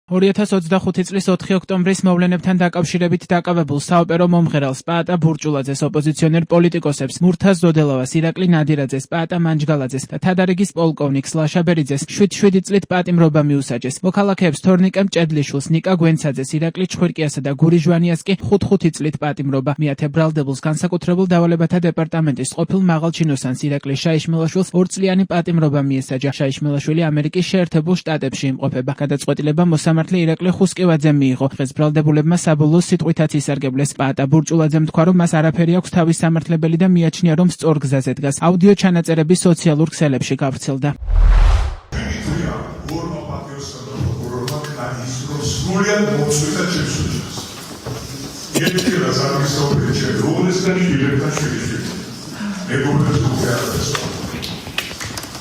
2025 წლის 4 ოქტომბრის მოვლენებთან დაკავშირებით დაკავებულ საოპერო მომღერალს პაატა ბურჭულაძეს, ოპოზიციონერ პოლიტიკოსებს მურთაზ დოდელოვას, ირაკლი ნადირაძეს, პაატა მანჯგალაძეს და თადარიგის პოლკოვნიკს ლაშა ბერიძეს 7 წლით პატიმრობა მიუსაჯეს. მოქალაქეებს თორნიკე მჭედლიშვილს, ნიკა გვენცაძეს, ირაკლი ჩხვირკიასა და გური ჟვანიას კი 5 წლით პატიმრობა. მეათე ბრალდებულს განსაკუთრებულ დავალებათა დეპარტამენტის ყოფილ მაღალჩინოსანს ირაკლი შაიშმელაშვილს 2 წლიანი პატიმრობა მიესაჯა. შაიშმელაშვილი ამერიკის შეერთებულ შტატებში იმყოფება. გადაწყვეტილება მოსამართლე ირაკლი ხუსკივაძემ მიიღო. დღეს ბრალდებულებმა საბოლოო სიტყვითაც ისარგებლეს. პაატა ბურჭულაძემ თქვა, რომ მას არაფერი აქვს თავის სამართლებელი და მიაჩნია, რომ სწორ გზაზე დგას. აუდიო ჩანაწერები სოციალურ ქსელებში გავრცელდა.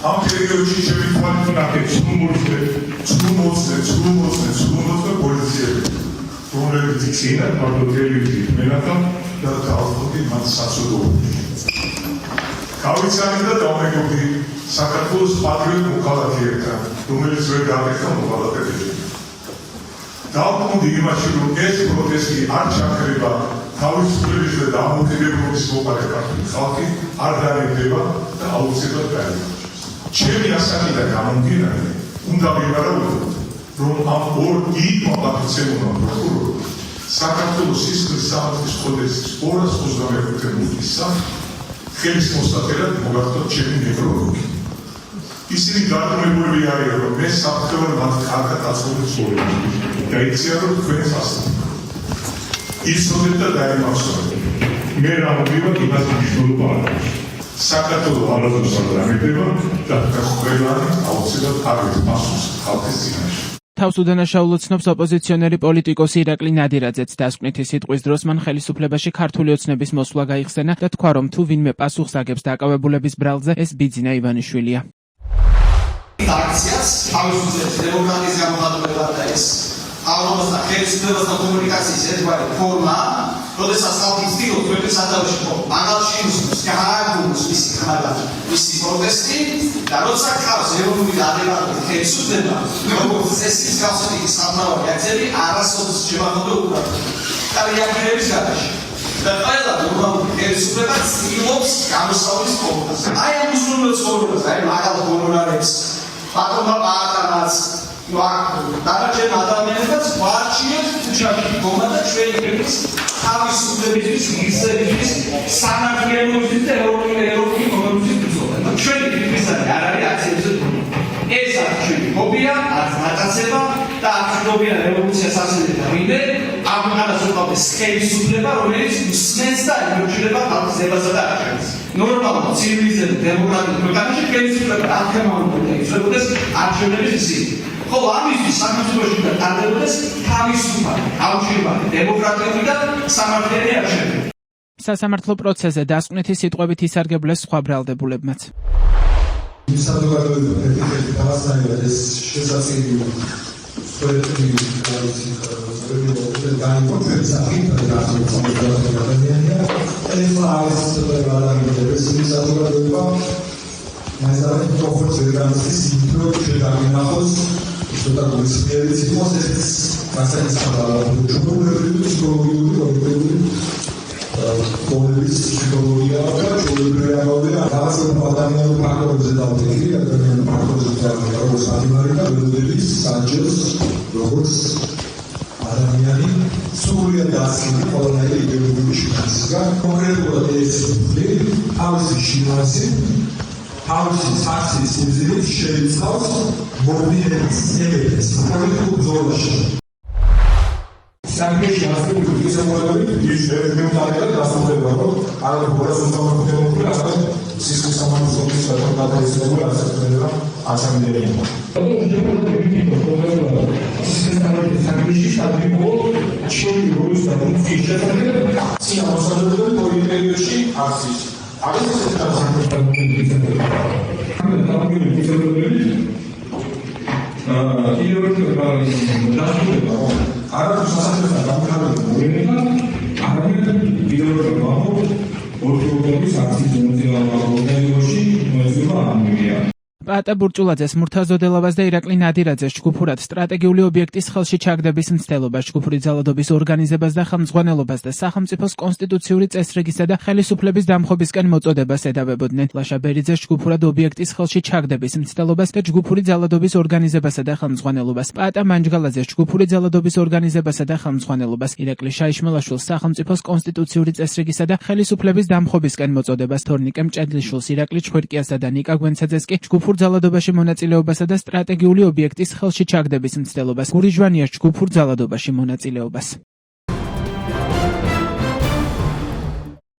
ამ პერიოდში შემიყვანილ ნაკეთს ცრუმოწმე პოლიციები, რომლებიც იქცენა პარტიელით მენახა და თავხოთი მათ საცოდოა. გავიცანი და დავმეგობრდი საქართველოს პატრიოტ მოქალაქეებთან, რომელიც ვერ გამექა მოქალაქეები. დავყოდი იმაში, რომ ეს პროტესტი არ ჩაქრება თავისუფლების და დამოუკიდებლობის მოყარე ქართული ხალხი არ განაგდება და აუცილებლად გაიმარჯვებს. ჩემი ასაკიდან გამომდინარე, უნდა ვივარაუდოთ, რომ ამ ორ დიდმა პატრიოტებმა პროკურორმა საქართველოს სისხლის სამართლის კოდექსის 225 მუხტისა ხელის მოსაწერად მოგახდოთ ჩემი ნევროლოგი. ისინი გარდამეულები არიან, რომ მე საფრთხევარ მათ კარგად აწყვეტს ხოლმე და იციან, რომ თქვენ სასწრაფოდ. იცოდეთ და დაემახსოვრეთ. მე რამოდივად იმას მნიშვნელობა არ აქვს. საქართველოს არასდროს არ დამედება და ყველანი აუცილებლად არის პასუხს ხალხის წინაშე. თავს უდანაშაულოდ ცნობს ოპოზიციონერი პოლიტიკოსი ირაკლი ნადირაძეც. დასკვნითი სიტყვის დროს მან ხელისუფლებაში ქართული ოცნების მოსვლა გაიხსენა და თქვა, რომ თუ ვინმე პასუხს აგებს დაკავებულების ბრალზე, ეს ბიძინა ივანიშვილია. აქციას თავისუფლების დემოკრატიის გამოხატულება და ეს აღრობას და ხელისუფლებას და კომუნიკაციის ერთგვარი ფორმა, როდესაც ხალხი ცდილობს თქვენი სათავეში მაღალჩინოსნოს გააგვოს მისი ხმადა, მისი პროტესტი და როცა ხავს ეროვნული და ადეკვატური ხელისუფლება, როგორც წესის გასწრების სამთავრობო აქციები არასოდეს შემოღება უკრავდა. და რეაქციების გადაში და ყველა ნორმალური ხელისუფლება ცდილობს გამოსავლის ფორმას. აი ამ უზრუნველყოფას ფორმას, აი მაგალ გონორარებს, პატრონმა პაატანაც დანარჩენ ადამიანებს ვარჩიოთ თუჩაბი გომა და ჩვენი ქვეყნის თავისუფლებისთვის, მიღწევისთვის, სამართლიანობის და ეროვნული მოგებების ბრძოლა. ჩვენი ქვეყნის არ არის აქციებზე. ეს არის ჩვენი ფობია, აწაცება და აქტიურობია რევოლუციას ასწავლეთ და ვინმე ამ განაცხადეს ხელისუფლება, რომელიც მსმენს და ემოჩილება ხალხის ზებასა და არჩევანს. ნორმალურ ცივილიზებულ დემოკრატიულ ქვეყანაში ხელისუფლება ათემაურია იცვლებოდეს არჩევნების გზით. ხოლო ამისთვის სამართლებაში უნდა ტარდებოდეს თავისუფალი, აუჩინებელი, დემოკრატიული და სამართლიანი არჩევნები. სასამართლო პროცესზე დასკვნითი სიტყვებით ისარგებლეს სხვა ბრალდებულებმაც. საზოგადოება ერთ-ერთი თავისუფალი ეს შესაძლებელი პროექტი Polisi psikologia da çözümlüğe bazı adamların farklı davranışları, adamların farklı davranışları, böyle Sanchez, Roberts, adamların Suriye'de aslında kolonyayla ilgili işler. Konkret olarak eski havuz işinası, havuz taksi sizleri şehir havuz, mobilite seviyesi, politik zorlaşır. Sanki aslında bu insanların yüzlerinin tarihleri aslında var. Arada burası uzmanlık kutumu aslında siz bu zamanı sonuç tarafından da istiyorlar aslında açam diyelim. Arada sasaklıkla damgalı oyunlar, arada videoları bağlı, ortaokulda bir saksız yönetiyorlar, ortaokulda bir mevzular anlıyor. პაატა ბურჭულაძეს, მურთაზ დოდელავას და ირაკლი ნადირაძეს ჯგუფურად სტრატეგიული ობიექტის ხელში ჩაგდების მცდელობას, ჯგუფური ძალადობის ორგანიზებას და ხელმძღვანელობას და სახელმწიფოს კონსტიტუციური წესრიგისა და ხელისუფლების დამხობისკენ მოწოდებას ედავებოდნენ. ლაშა ბერიძეს ჯგუფურად ობიექტის ხელში ჩაგდების მცდელობას და ჯგუფური ძალადობის ორგანიზებასა და ხელმძღვანელობას, პაატა მანჯგალაძეს ჯგუფური ძალადობის ორგანიზებასა და ხელმძღვანელობას, ირაკლი შაიშმელაშვილს სახელმწიფოს კონსტიტუციური წესრიგისა და ხელისუფლების დამხობისკენ მოწოდებას, თორნიკე მჭედლიშვილს, ირაკლი ჩხვირკიასა და ნიკა გვენცაძეს კი ჯგუფურ ძალადობაში მონაწილეობასა და სტრატეგიული ობიექტის ხელში ჩაგდების მცდელობას, გურიჯვანიას ჯგუფურ ძალადობაში მონაწილეობას.